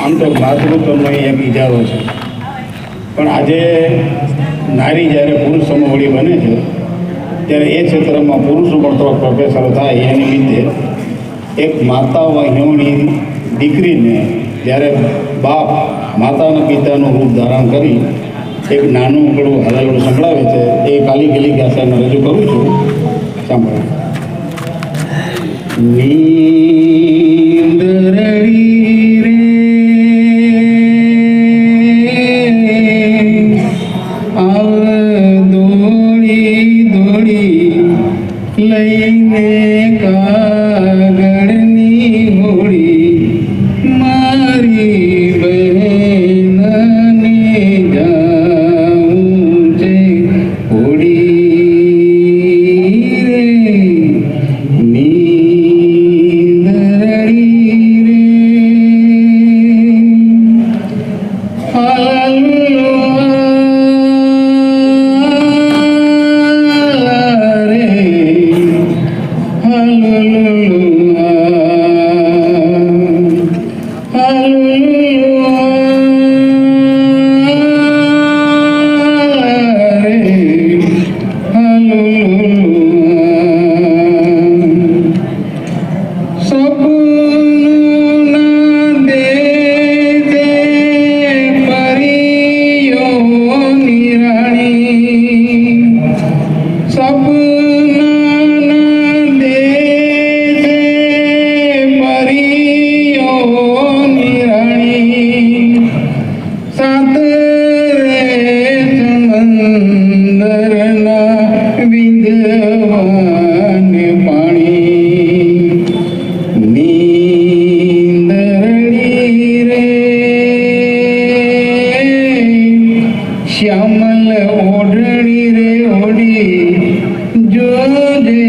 આમ તો માતૃત્વનો એક ઇજારો છે, પણ આજે નારી જ્યારે પુરુષ સમોવડી બને છે ત્યારે એ ક્ષેત્રમાં પુરુષો પણ થોડોક પ્રોફેસર થાય એ નિમિત્તે એક માતા વાહિણીની દીકરીને જ્યારે બાપ માતાના પિતાનું રૂપ ધારણ કરી એક નાનું ઉકળું હલાયડું સંભળાવે છે એ કાલી ગલી ગાસાને રજૂ કરું છું. સાંભળો. નીંદરડી રે આવ દોડી દોડી લઈને કાગળની હોડી મારી બહેનને જાઉં છે હોડી રે નીંદરડી રે શ્યામલ ઓઢણી રે ઓઢી જોજે